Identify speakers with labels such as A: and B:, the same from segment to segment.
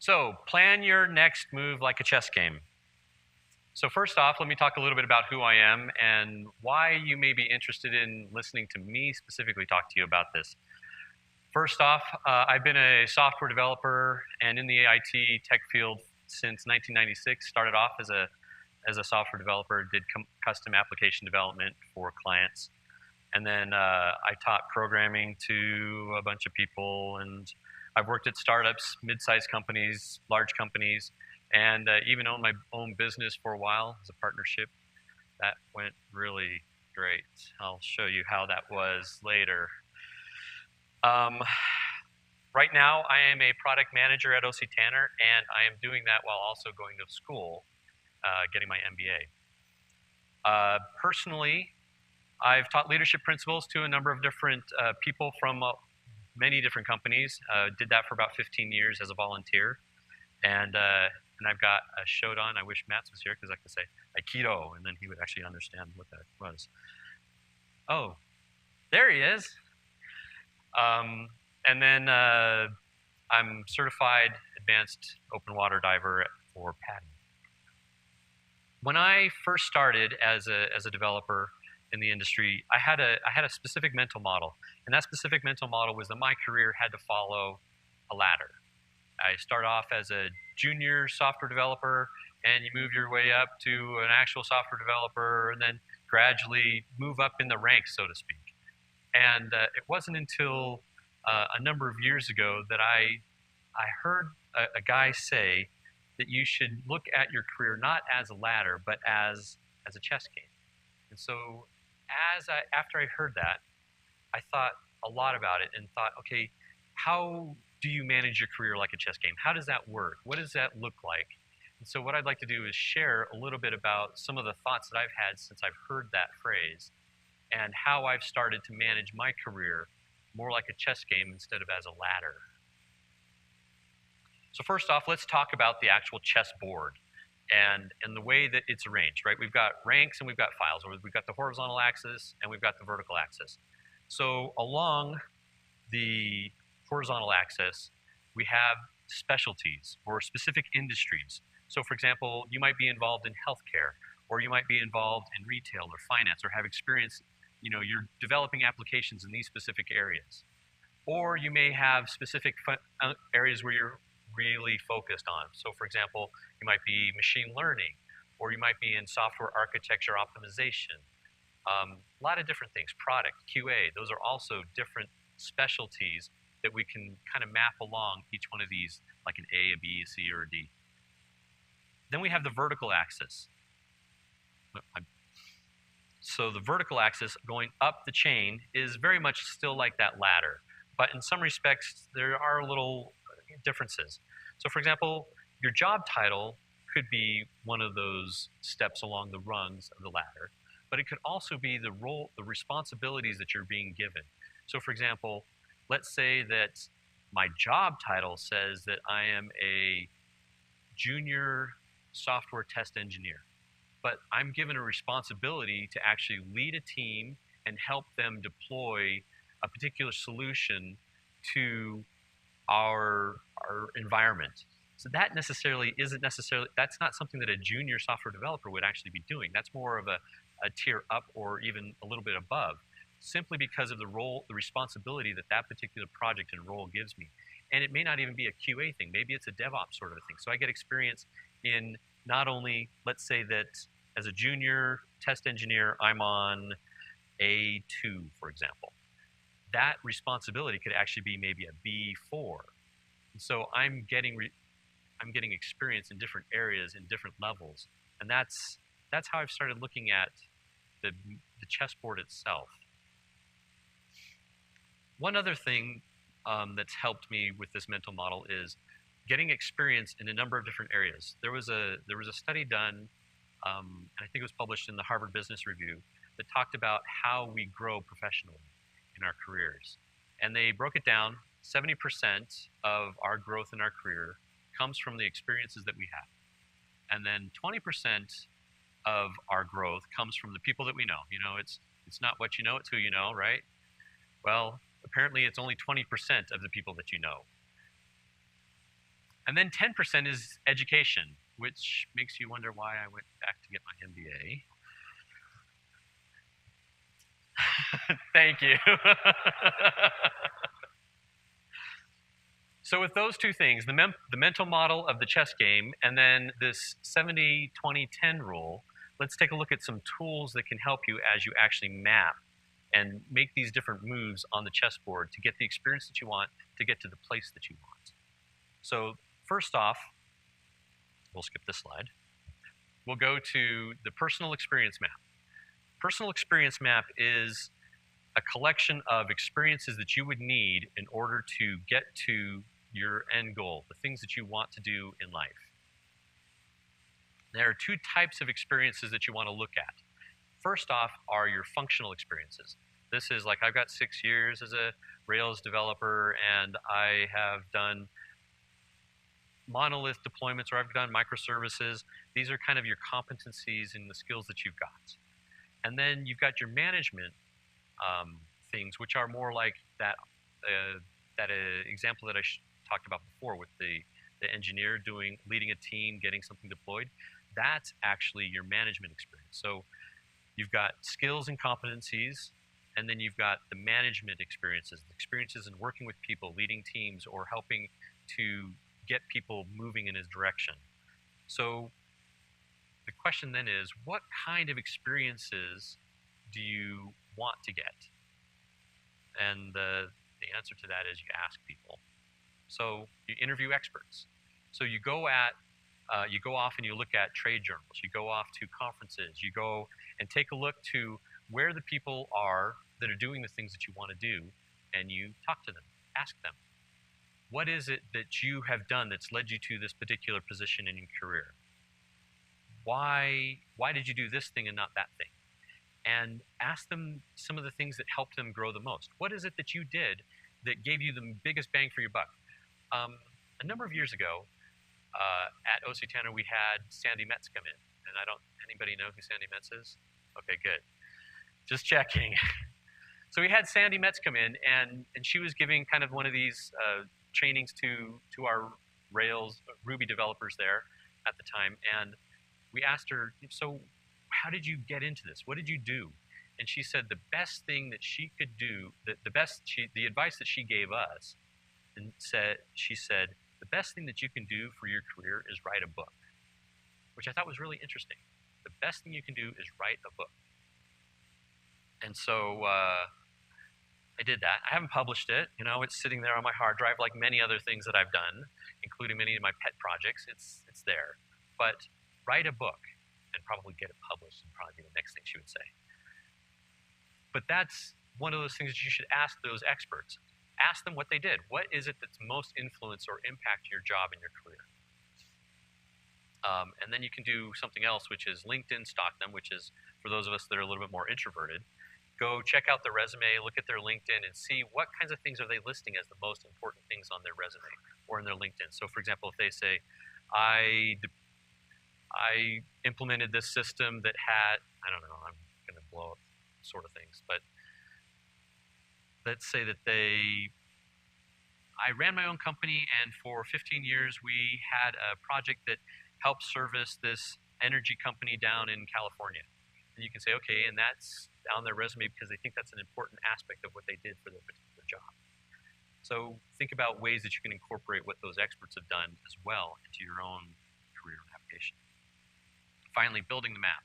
A: So plan your next move like a chess game. So first off, let me talk a little bit about who I am and why you may be interested in listening to me specifically talk to you about this. First off, I've been a software developer and in the IT tech field since 1996. Started off as a software developer, did custom application development for clients. And then I taught programming to a bunch of people, and I've worked at startups, mid-sized companies, large companies, and even owned my own business for a while as a partnership. That went really great. I'll show you how that was later. Right now, I am a product manager at OC Tanner, and I am doing that while also going to school, getting my MBA. Personally, I've taught leadership principles to a number of different people from many different companies. Did that for about 15 years as a volunteer. And I've got a Shodan. I wish Matt was here because I could say Aikido, and then he would actually understand what that was. Oh, there he is. And then I'm certified advanced open water diver for PADI. When I first started as a developer in the industry, I had a specific mental model, and that specific mental model was that my career had to follow a ladder. I start off as a junior software developer, and you move your way up to an actual software developer, and then gradually move up in the ranks, so to speak. And it wasn't until a number of years ago that I heard a guy say that you should look at your career not as a ladder, but as a chess game. And so after I heard that, I thought a lot about it and thought, okay, how do you manage your career like a chess game? How does that work? What does that look like? And so what I'd like to do is share a little bit about some of the thoughts that I've had since I've heard that phrase and how I've started to manage my career more like a chess game instead of as a ladder. So first off, let's talk about the actual chessboard and the way that it's arranged, right? We've got ranks and we've got files. We've got the horizontal axis and we've got the vertical axis. So along the horizontal axis, we have specialties or specific industries. So for example, you might be involved in healthcare, or you might be involved in retail or finance, or have experience, you're developing applications in these specific areas. Or you may have specific areas where you're really focused on. So for example, you might be machine learning, or you might be in software architecture optimization. A lot of different things, product, QA, those are also different specialties that we can kind of map along each one of these, like an A, a B, a C, or a D. Then we have the vertical axis. So the vertical axis going up the chain is very much still like that ladder, but in some respects, there are little differences. So for example, your job title could be one of those steps along the rungs of the ladder, but it could also be the role, the responsibilities that you're being given. So for example, let's say that my job title says that I am a junior software test engineer, but I'm given a responsibility to actually lead a team and help them deploy a particular solution to our environment. So that that's not something that a junior software developer would actually be doing. That's more of a tier up or even a little bit above, simply because of the role, the responsibility that that particular project and role gives me. And it may not even be a QA thing. Maybe it's a DevOps sort of a thing. So I get experience in not only, let's say that as a junior test engineer, I'm on A2, for example. That responsibility could actually be maybe a B4. And so I'm getting experience in different areas, in different levels. And that's how I've started looking at the chessboard itself. One other thing that's helped me with this mental model is getting experience in a number of different areas. There was a study done, and I think it was published in the Harvard Business Review, that talked about how we grow professionally in our careers. And they broke it down. 70% of our growth in our career comes from the experiences that we have. And then 20% of our growth comes from the people that we know. It's not what you know, it's who you know, right? Well, apparently it's only 20% of the people that you know. And then 10% is education, which makes you wonder why I went back to get my MBA. Thank you. So with those two things, the mental model of the chess game, and then this 70-20-10 rule, let's take a look at some tools that can help you as you actually map and make these different moves on the chessboard to get the experience that you want, to get to the place that you want. So first off, we'll skip this slide. We'll go to the personal experience map. Personal experience map is a collection of experiences that you would need in order to get to your end goal, the things that you want to do in life. There are two types of experiences that you want to look at. First off are your functional experiences. This is like, I've got 6 years as a Rails developer, and I have done monolith deployments, or I've done microservices. These are kind of your competencies and the skills that you've got. And then you've got your management things, which are more like that example that I talked about before with the engineer leading a team, getting something deployed. That's actually your management experience. So you've got skills and competencies, and then you've got the management experiences in working with people, leading teams, or helping to get people moving in a direction. So the question then is, what kind of experiences do you want to get? And the answer to that is you ask people. So you interview experts. So you go off and you look at trade journals. You go off to conferences. You go and take a look to where the people are that are doing the things that you want to do, and you talk to them, ask them, what is it that you have done that's led you to this particular position in your career? Why did you do this thing and not that thing? And ask them some of the things that helped them grow the most. What is it that you did that gave you the biggest bang for your buck? A number of years ago, at OC Tanner, we had Sandy Metz come in. And anybody know who Sandy Metz is? Okay, good. Just checking. So we had Sandy Metz come in, and she was giving kind of one of these trainings to our Rails Ruby developers there at the time. And we asked her, so how did you get into this? What did you do? And she said the best thing that she could do, the advice that she gave us, and she said, the best thing that you can do for your career is write a book, which I thought was really interesting. The best thing you can do is write a book. And so I did that. I haven't published it. It's sitting there on my hard drive like many other things that I've done, including many of my pet projects. It's there. But write a book and probably get it published would probably be the next thing she would say. But that's one of those things that you should ask those experts. Ask them what they did. What is it that's most influenced or impact your job and your career? And then you can do something else, which is LinkedIn stalk them, which is for those of us that are a little bit more introverted. Go check out their resume, look at their LinkedIn, and see what kinds of things are they listing as the most important things on their resume or in their LinkedIn. So for example, if they say, I implemented this system that had, I don't know, I'm going to blow up sort of things, but let's say that I ran my own company, and for 15 years we had a project that helped service this energy company down in California. And you can say, okay, and that's on their resume because they think that's an important aspect of what they did for their particular job. So think about ways that you can incorporate what those experts have done as well into your own career navigation. Finally, building the map.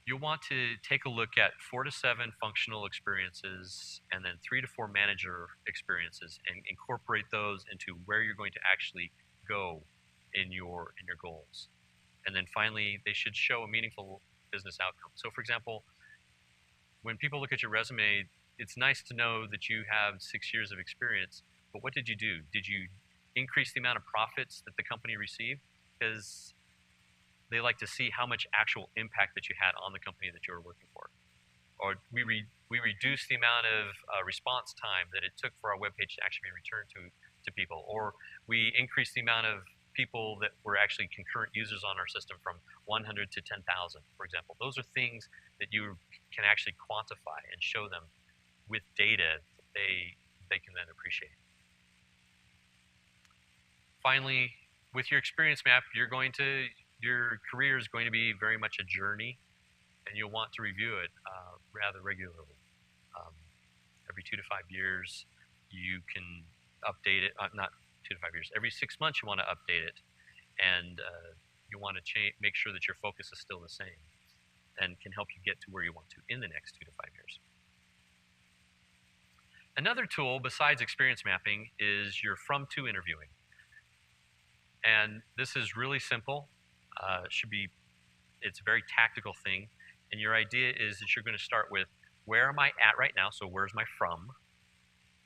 A: You'll want to take a look at 4 to 7 functional experiences and then 3 to 4 manager experiences and incorporate those into where you're going to actually go in your goals. And then finally, they should show a meaningful business outcome. So for example, when people look at your resume, it's nice to know that you have 6 years of experience, but what did you do? Did you increase the amount of profits that the company received? Because they like to see how much actual impact that you had on the company that you were working for. Or we reduced the amount of response time that it took for our webpage to actually be returned to people. Or we increased the amount of people that were actually concurrent users on our system from 100 to 10,000, for example. Those are things that you can actually quantify and show them with data that they can then appreciate. Finally, with your experience map, your career is going to be very much a journey, and you'll want to review it rather regularly. Um, every 2 to 5 years, you can update it. Not 2 to 5 years. Every 6 months, you want to update it, and you want to make sure that your focus is still the same, and can help you get to where you want to in the next 2 to 5 years. Another tool besides experience mapping is your from-to interviewing. And this is really simple. It's a very tactical thing. And your idea is that you're going to start with, where am I at right now? So where's my from?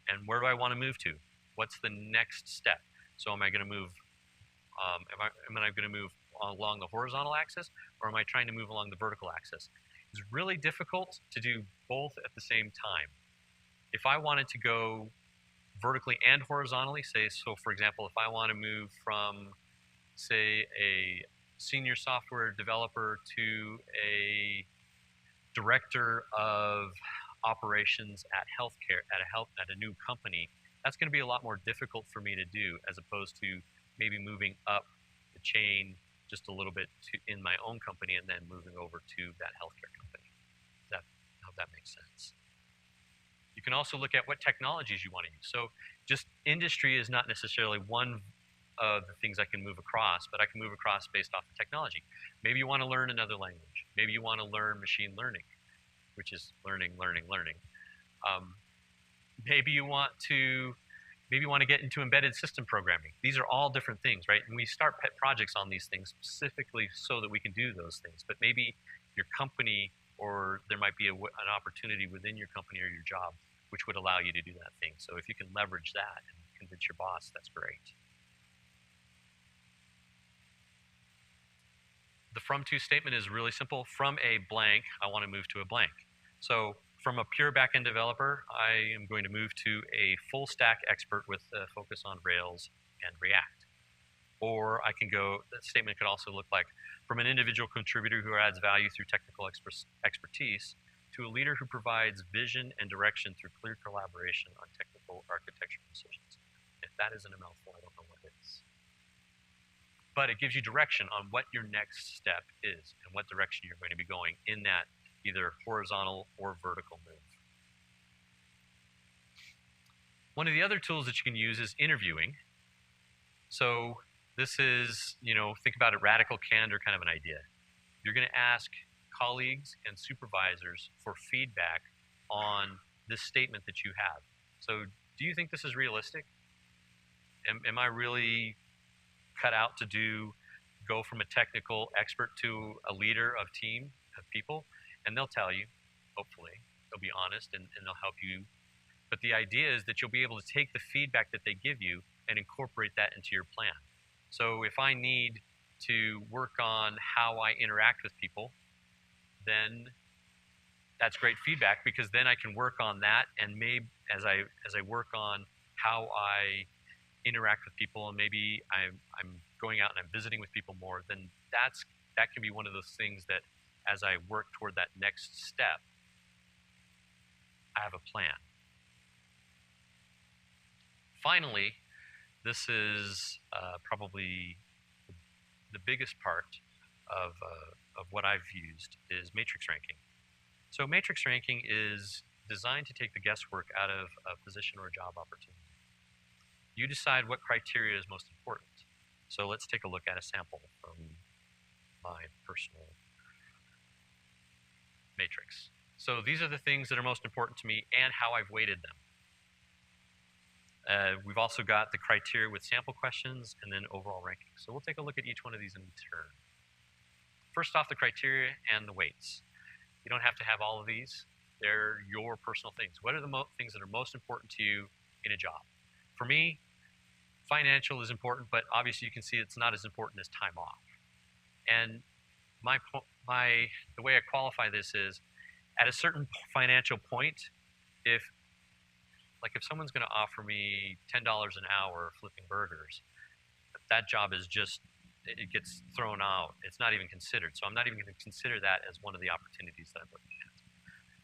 A: And where do I want to move to? What's the next step? So am I going to move, am I going to move along the horizontal axis, or am I trying to move along the vertical axis? It's really difficult to do both at the same time. If I wanted to go vertically and horizontally, so for example, if I want to move from, say, a senior software developer to a director of operations at healthcare at a new company, that's going to be a lot more difficult for me to do, as opposed to maybe moving up the chain just a little bit in my own company and then moving over to that healthcare company. I hope that makes sense. You can also look at what technologies you want to use. So just industry is not necessarily one of the things I can move across, but I can move across based off of technology. Maybe you want to learn another language. Maybe you want to learn machine learning, which is learning. Maybe you want to get into embedded system programming. These are all different things, right? And we start pet projects on these things specifically so that we can do those things. But maybe your company, or there might be an opportunity within your company or your job which would allow you to do that thing. So if you can leverage that and convince your boss, that's great. The from-to statement is really simple. From a blank, I want to move to a blank. So from a pure backend developer, I am going to move to a full stack expert with a focus on Rails and React. Or I can go, that statement could also look like, from an individual contributor who adds value through technical expertise to a leader who provides vision and direction through clear collaboration on technical architecture decisions. If that isn't a mouthful, I don't know what is. But it gives you direction on what your next step is and what direction you're going to be going in that either horizontal or vertical move. One of the other tools that you can use is interviewing. So this is, think about it, radical candor kind of an idea. You're going to ask colleagues and supervisors for feedback on this statement that you have. So do you think this is realistic? Am I really cut out to go from a technical expert to a leader of team of people? And they'll tell you, hopefully, they'll be honest and they'll help you. But the idea is that you'll be able to take the feedback that they give you and incorporate that into your plan. So if I need to work on how I interact with people, then that's great feedback, because then I can work on that, and maybe as I work on how I interact with people, and maybe I'm going out and I'm visiting with people more, then that can be one of those things that as I work toward that next step, I have a plan. Finally, this is probably the biggest part of what I've used is matrix ranking. So matrix ranking is designed to take the guesswork out of a position or a job opportunity. You decide what criteria is most important. So let's take a look at a sample from my personal matrix. So these are the things that are most important to me and how I've weighted them. We've also got the criteria with sample questions and then overall ranking. So we'll take a look at each one of these in turn. First off, the criteria and the weights. You don't have to have all of these. They're your personal things. What are the things that are most important to you in a job? For me, financial is important, but obviously you can see it's not as important as time off. And the way I qualify this is, at a certain financial point, if someone's going to offer me $10 an hour flipping burgers, that job is just, it gets thrown out. It's not even considered. So I'm not even going to consider that as one of the opportunities that I'm looking at.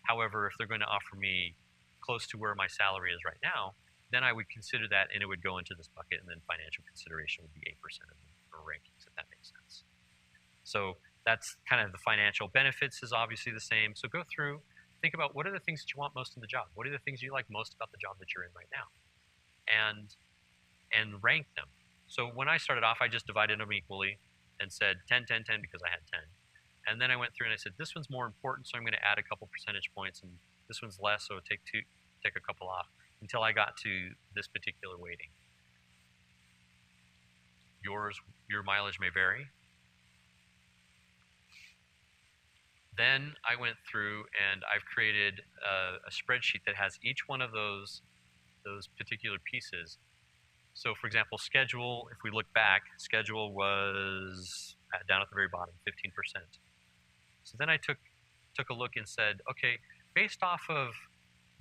A: However, if they're going to offer me close to where my salary is right now, then I would consider that, and it would go into this bucket, and then financial consideration would be 8% of the rankings, if that makes sense. So that's kind of the financial benefits is obviously the same. So go through, think about what are the things that you want most in the job? What are the things you like most about the job that you're in right now? And rank them. So when I started off, I just divided them equally and said 10, 10, 10 because I had 10. And then I went through and I said, this one's more important, so I'm going to add a couple percentage points, and this one's less, so take a couple off, until I got to this particular weighting. Your mileage may vary. Then I went through and I've created a spreadsheet that has each one of those particular pieces. So for example, schedule, if we look back, schedule was down at the very bottom, 15%. So then I took a look and said, okay, based off of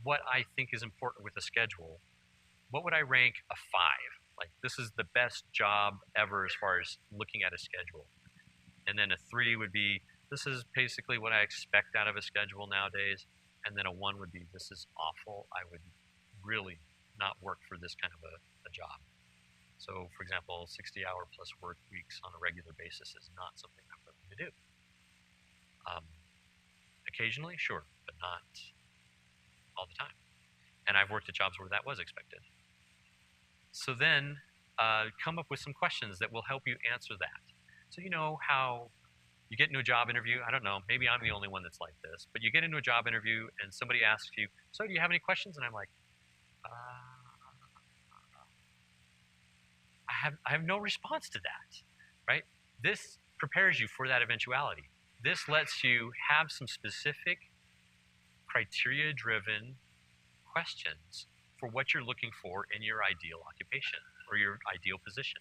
A: what I think is important with a schedule, what would I rank a 5? Like, this is the best job ever as far as looking at a schedule. And then a 3 would be, this is basically what I expect out of a schedule nowadays. And then a 1 would be, this is awful. I would really not work for this kind of a job. So, for example, 60-hour plus work weeks on a regular basis is not something I'm willing to do. Occasionally, sure, but not all the time. And I've worked at jobs where that was expected. So then come up with some questions that will help you answer that. So you know how you get into a job interview, I don't know, maybe I'm the only one that's like this, but you get into a job interview and somebody asks you, so do you have any questions? And I'm like, I have no response to that, right? This prepares you for that eventuality. This lets you have some specific criteria-driven questions for what you're looking for in your ideal occupation or your ideal position.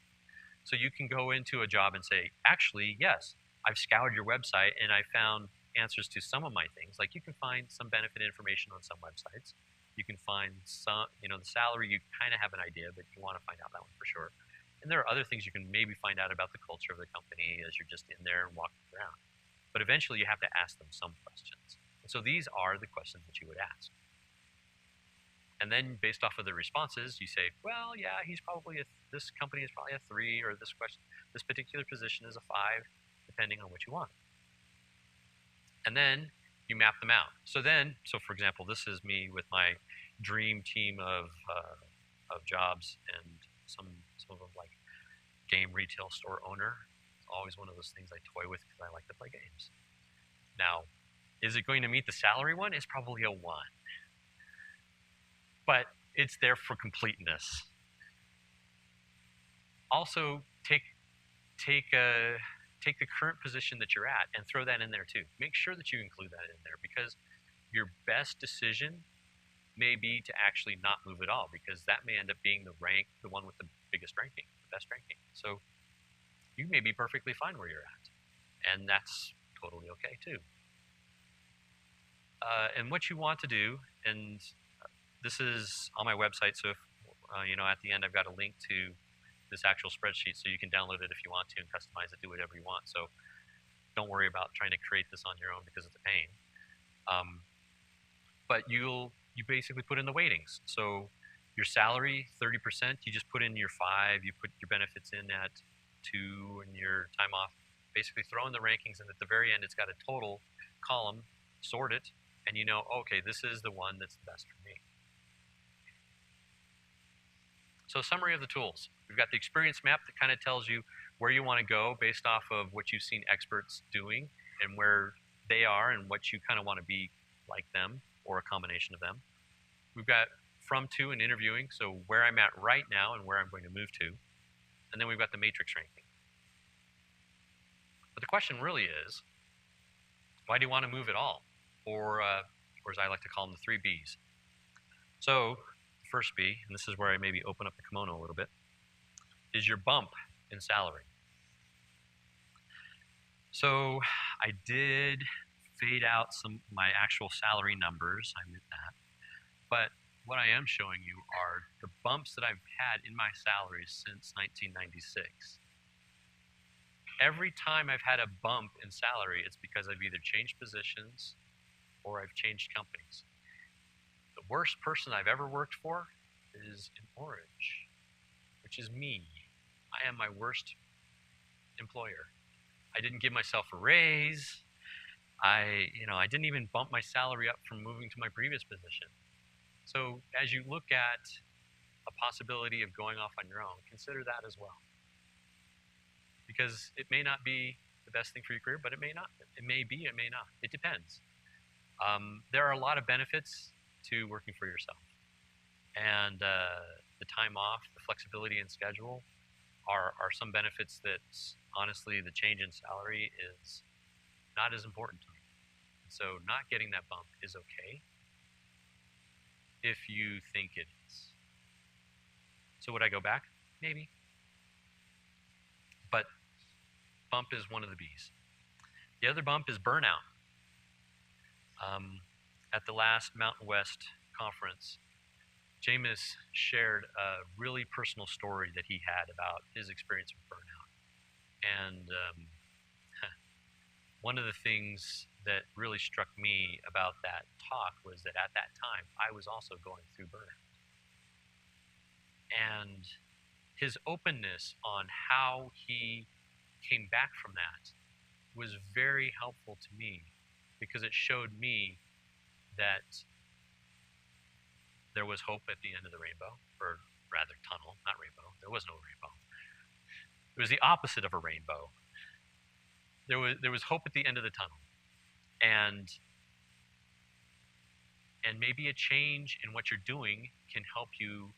A: So you can go into a job and say, actually, yes, I've scoured your website and I found answers to some of my things. Like you can find some benefit information on some websites. You can find some, the salary, you kind of have an idea, but you want to find out that one for sure. And there are other things you can maybe find out about the culture of the company as you're just in there and walking around. But eventually you have to ask them some questions. And so these are the questions that you would ask. And then based off of the responses, you say, well, yeah, this company is probably a 3, or this particular position is a 5, depending on what you want. And then you map them out. So for example, this is me with my dream team of jobs, and some of them like game retail store owner. It's always one of those things I toy with because I like to play games. Now, is it going to meet the salary one? It's probably a 1. But it's there for completeness. Also, take the current position that you're at and throw that in there too. Make sure that you include that in there, because your best decision may be to actually not move at all, because that may end up being the one with the biggest ranking, the best ranking. So you may be perfectly fine where you're at, and that's totally okay too. And what you want to do, and this is on my website, so if, at the end I've got a link to this actual spreadsheet, so you can download it if you want to and customize it, do whatever you want. So don't worry about trying to create this on your own because it's a pain. But you basically put in the weightings. So your salary, 30%, you just put in your 5, you put your benefits in at 2, and your time off. Basically throw in the rankings, and at the very end it's got a total column, sort it, and you know, okay, this is the one that's the best for me. So summary of the tools. We've got the experience map that kind of tells you where you want to go based off of what you've seen experts doing and where they are and what you kind of want to be like them or a combination of them. We've got from, to, and interviewing, so where I'm at right now and where I'm going to move to. And then we've got the matrix ranking. But the question really is, why do you want to move at all? Or as I like to call them, the 3 Bs. So the first B, and this is where I maybe open up the kimono a little bit, is your bump in salary. So I did fade out my actual salary numbers, I admit that. But what I am showing you are the bumps that I've had in my salaries since 1996. Every time I've had a bump in salary, it's because I've either changed positions or I've changed companies. The worst person I've ever worked for is in orange, which is me. I am my worst employer. I didn't give myself a raise. I didn't even bump my salary up from moving to my previous position. So as you look at a possibility of going off on your own, consider that as well. Because it may not be the best thing for your career, but it may not. It may be, it may not. It depends. There are a lot of benefits to working for yourself. And the time off, the flexibility in schedule are some benefits that, honestly, the change in salary is not as important to me. So not getting that bump is okay if you think it is. So would I go back? Maybe. But bump is one of the B's. The other bump is burnout. At the last Mountain West conference, Jameis shared a really personal story that he had about his experience with burnout. And one of the things that really struck me about that talk was that at that time, I was also going through burnout. And his openness on how he came back from that was very helpful to me, because it showed me that there was hope at the end of the rainbow, or rather tunnel, not rainbow. There was no rainbow. It was the opposite of a rainbow. There was hope at the end of the tunnel. And maybe a change in what you're doing can help you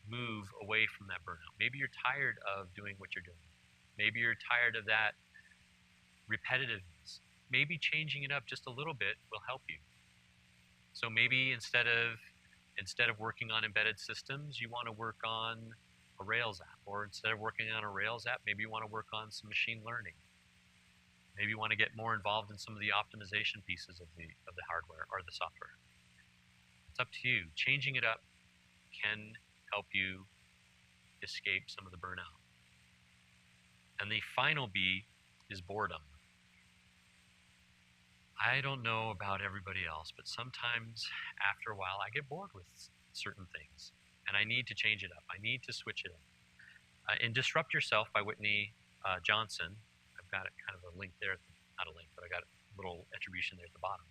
A: move away from that burnout. Maybe you're tired of doing what you're doing. Maybe you're tired of that repetitiveness. Maybe changing it up just a little bit will help you. So maybe instead of working on embedded systems, you want to work on a Rails app. Or instead of working on a Rails app, maybe you want to work on some machine learning. Maybe you want to get more involved in some of the optimization pieces of the hardware or the software. It's up to you. Changing it up can help you escape some of the burnout. And the final B is boredom. I don't know about everybody else, but sometimes after a while I get bored with certain things, and I need to change it up. I need to switch it up. In Disrupt Yourself by Whitney Johnson, I've got kind of a link there, not a link, but I got a little attribution there at the bottom.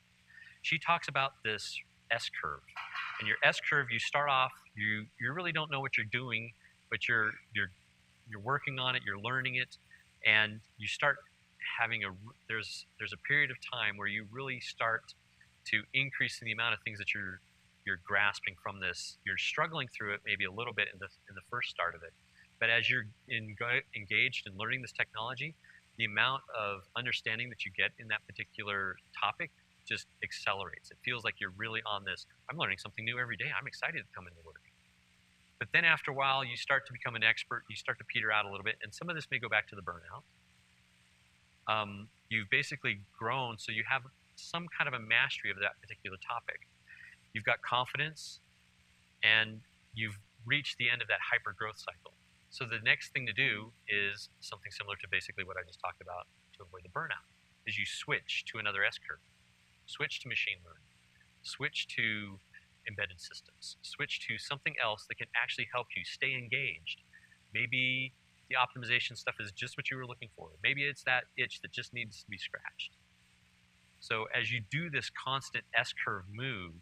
A: She talks about this S-curve. And your S-curve, you start off, you really don't know what you're doing, but you're working on it, you're learning it, and you start having there's a period of time where you really start to increase the amount of things that you're grasping from this. You're struggling through it maybe a little bit in the first start of it, but as you're engaged in learning this technology, the amount of understanding that you get in that particular topic just accelerates. It feels like you're really on this. I'm learning something new every day. I'm excited to come into work. But then after a while, you start to become an expert. You start to peter out a little bit, and some of this may go back to the burnout. You've basically grown, so you have some kind of a mastery of that particular topic. You've got confidence, and you've reached the end of that hyper growth cycle. So the next thing to do is something similar to basically what I just talked about to avoid the burnout, is you switch to another S-curve. Switch to machine learning. Switch to embedded systems. Switch to something else that can actually help you stay engaged. Maybe the optimization stuff is just what you were looking for. Maybe it's that itch that just needs to be scratched. So as you do this constant S-curve move,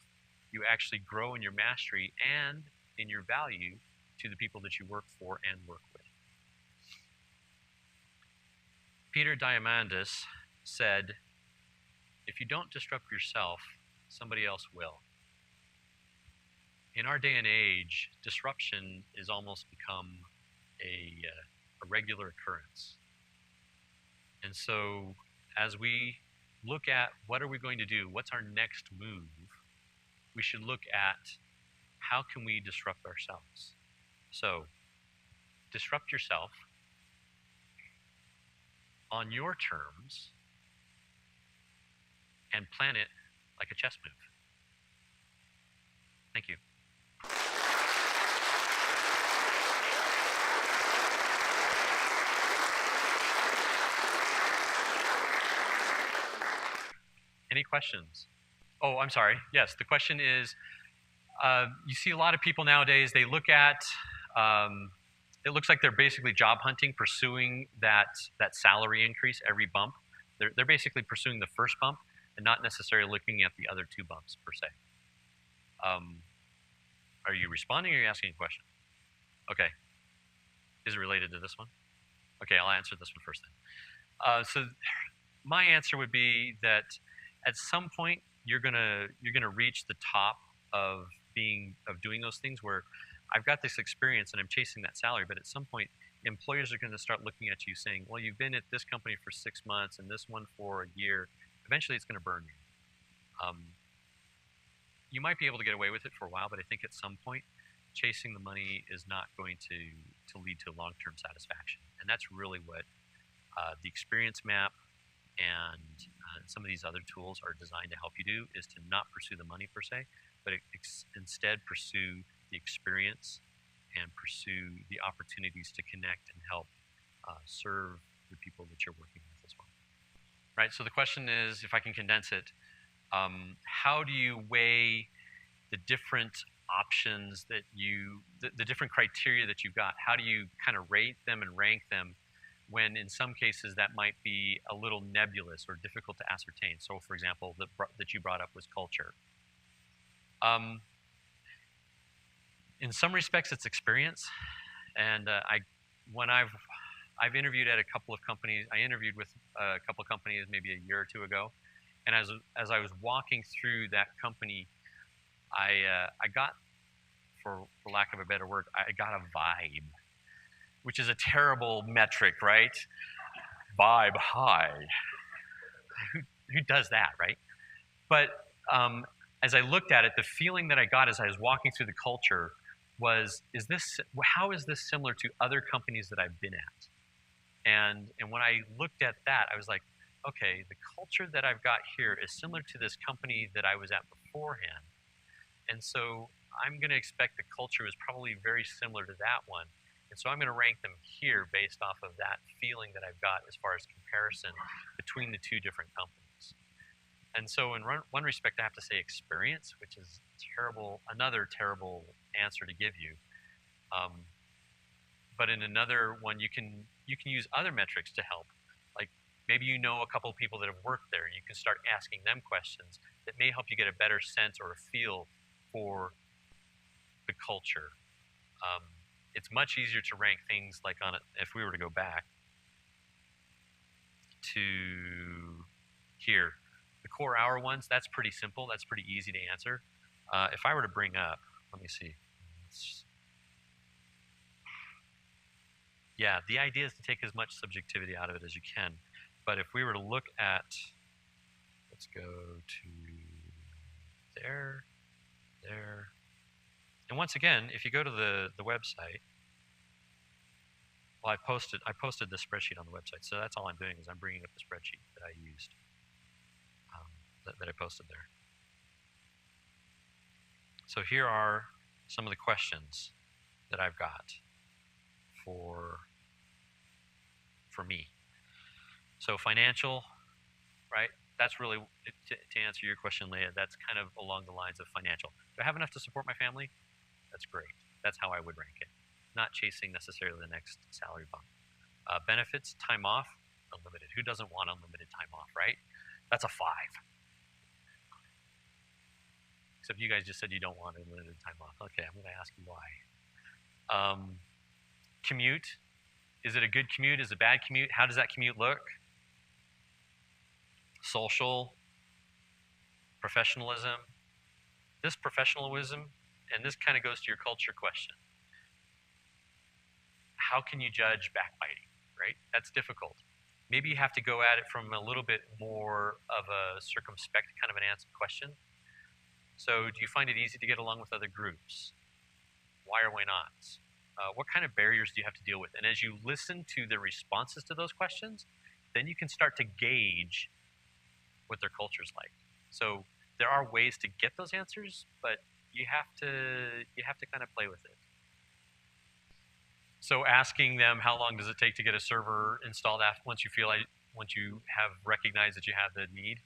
A: you actually grow in your mastery and in your value to the people that you work for and work with. Peter Diamandis said, if you don't disrupt yourself, somebody else will. In our day and age, disruption is almost become a regular occurrence. And so as we look at what are we going to do, what's our next move, we should look at how can we disrupt ourselves. So disrupt yourself on your terms and plan it like a chess move. Thank you. Any questions? Oh, I'm sorry. Yes, the question is, You see a lot of people nowadays, they look at, it looks like they're basically job hunting, pursuing that salary increase every bump. They're basically pursuing the first bump and not necessarily looking at the other two bumps per se. Are you responding or are you asking a question? Okay. Is it related to this one? Okay, I'll answer this one first then. So my answer would be that at some point you're gonna reach the top of doing those things where I've got this experience and I'm chasing that salary, but at some point employers are going to start looking at you saying, well, you've been at this company for 6 months and this one for a year. Eventually it's going to burn you. You might be able to get away with it for a while, but I think at some point chasing the money is not going to lead to long-term satisfaction. And that's really what the experience map and some of these other tools are designed to help you do, is to not pursue the money per se, but instead pursue the experience and pursue the opportunities to connect and help serve the people that you're working with as well. Right, so the question is, if I can condense it, how do you weigh the different options that the different criteria that you've got? How do you kind of rate them and rank them when in some cases that might be a little nebulous or difficult to ascertain? So for example, that you brought up was culture. In some respects, it's experience, and when I've interviewed at a couple of companies. I interviewed with a couple of companies maybe a year or two ago, and as I was walking through that company, I got, for lack of a better word, I got a vibe, which is a terrible metric, right? Vibe high. Who does that, right? But as I looked at it, the feeling that I got as I was walking through the culture was, how is this similar to other companies that I've been at? And when I looked at that, I was like, okay, the culture that I've got here is similar to this company that I was at beforehand. And so I'm going to expect the culture is probably very similar to that one. And so I'm going to rank them here based off of that feeling that I've got as far as comparison between the two different companies. And so in one respect, I have to say experience, which is another terrible answer to give you. But in another one, you can use other metrics to help. Like maybe you know a couple of people that have worked there, and you can start asking them questions that may help you get a better sense or a feel for the culture. It's much easier to rank things like if we were to go back to here, the core hour ones, that's pretty simple. That's pretty easy to answer. If I were to bring up, let me see. Yeah, the idea is to take as much subjectivity out of it as you can. But if we were to look at, let's go to there. And once again, if you go to the website, well, I posted the spreadsheet on the website. So that's all I'm doing is I'm bringing up the spreadsheet that I used, that I posted there. So here are some of the questions that I've got for me. So financial, right? That's really, to answer your question, Leah, that's kind of along the lines of financial. Do I have enough to support my family? That's great. That's how I would rank it. Not chasing necessarily the next salary bump. Benefits, time off, unlimited. Who doesn't want unlimited time off, right? That's a 5. Except you guys just said you don't want unlimited time off. Okay, I'm going to ask you why. Commute. Is it a good commute? Is it a bad commute? How does that commute look? Social. Professionalism. This professionalism, and this kind of goes to your culture question. How can you judge backbiting, right? That's difficult. Maybe you have to go at it from a little bit more of a circumspect kind of an answer question. So do you find it easy to get along with other groups? Why or why not? What kind of barriers do you have to deal with? And as you listen to the responses to those questions, then you can start to gauge what their culture's like. So there are ways to get those answers, but you have to kind of play with it. So asking them how long does it take to get a server installed once you have recognized that you have the need,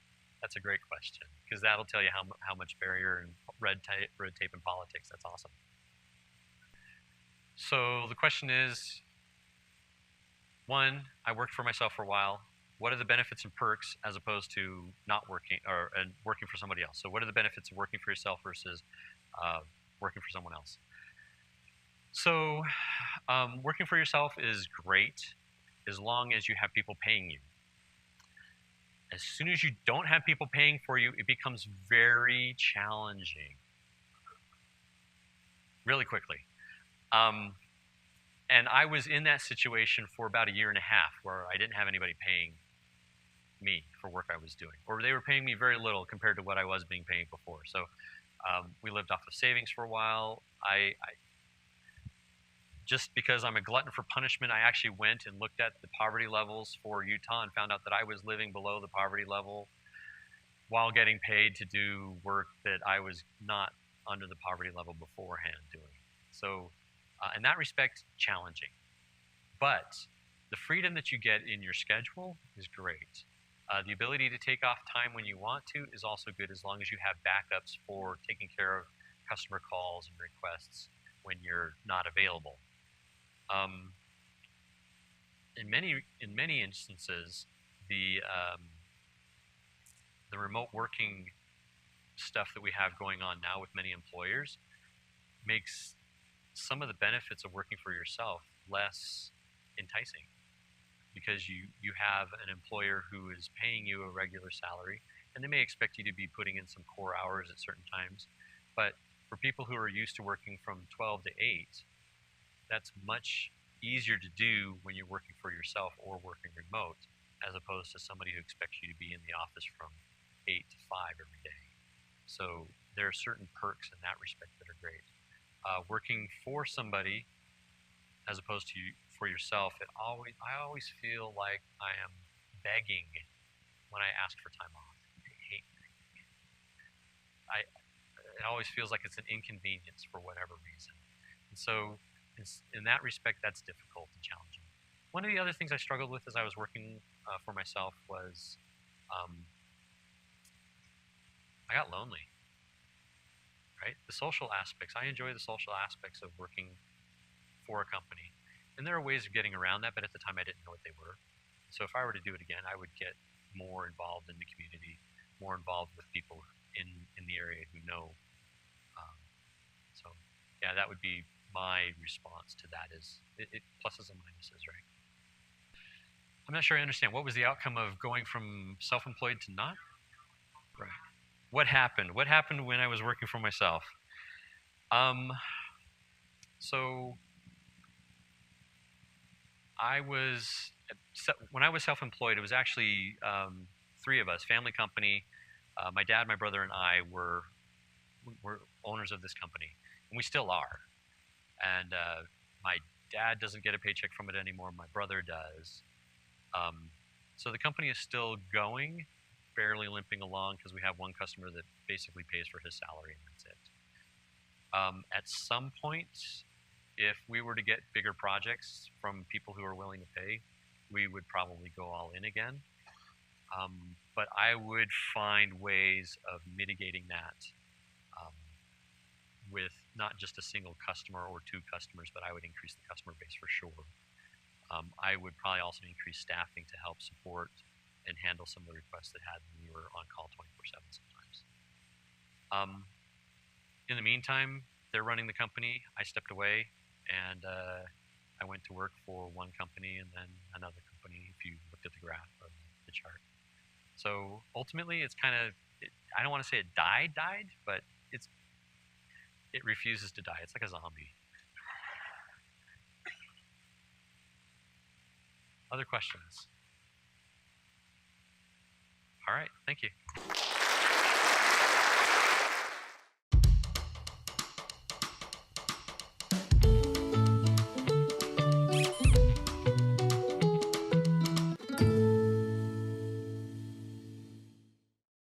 A: That's a great question, because that'll tell you how much barrier and red tape in politics. That's awesome. So the question is, one, I worked for myself for a while. What are the benefits and perks as opposed to not working or working for somebody else? So what are the benefits of working for yourself versus working for someone else? So working for yourself is great as long as you have people paying you. As soon as you don't have people paying for you, it becomes very challenging really quickly. And I was in that situation for about 1.5 years where I didn't have anybody paying me for work I was doing, or they were paying me very little compared to what I was being paid before. So we lived off of savings for a while. I just because I'm a glutton for punishment, I actually went and looked at the poverty levels for Utah and found out that I was living below the poverty level while getting paid to do work that I was not under the poverty level beforehand doing. So in that respect, challenging. But the freedom that you get in your schedule is great. The ability to take off time when you want to is also good, as long as you have backups for taking care of customer calls and requests when you're not available. In many instances, the remote working stuff that we have going on now with many employers makes some of the benefits of working for yourself less enticing, because you have an employer who is paying you a regular salary, and they may expect you to be putting in some core hours at certain times. But for people who are used to working from 12 to 8, that's much easier to do when you're working for yourself or working remote, as opposed to somebody who expects you to be in the office from 8 to 5 every day. So there are certain perks in that respect that are great. Working for somebody as opposed to for yourself, I always feel like I am begging when I ask for time off. I hate begging. It always feels like it's an inconvenience for whatever reason. And so in that respect, that's difficult and challenging. One of the other things I struggled with as I was working for myself was I got lonely. Right? The social aspects. I enjoy the social aspects of working for a company. And there are ways of getting around that, but at the time I didn't know what they were. So if I were to do it again, I would get more involved in the community, more involved with people in the area who know. So yeah, that would be my response to that, is it pluses and minuses, right? I'm not sure I understand. What was the outcome of going from self-employed to not? Right. What happened? What happened when I was working for myself? So when I was self-employed, it was actually 3 of us, family company. My dad, my brother, and I were owners of this company, and we still are. And my dad doesn't get a paycheck from it anymore. My brother does. So the company is still going, barely limping along, because we have one customer that basically pays for his salary, and that's it. At some point, if we were to get bigger projects from people who are willing to pay, we would probably go all in again. But I would find ways of mitigating that with not just a single customer or 2 customers, but I would increase the customer base for sure. I would probably also increase staffing to help support and handle some of the requests that had when we were on call 24/7 sometimes. In the meantime, they're running the company. I stepped away, and I went to work for one company and then another company, if you looked at the graph of the chart. So ultimately, it's kind of, I don't want to say it died, but it refuses to die. It's like a zombie. Other questions? All right, thank you.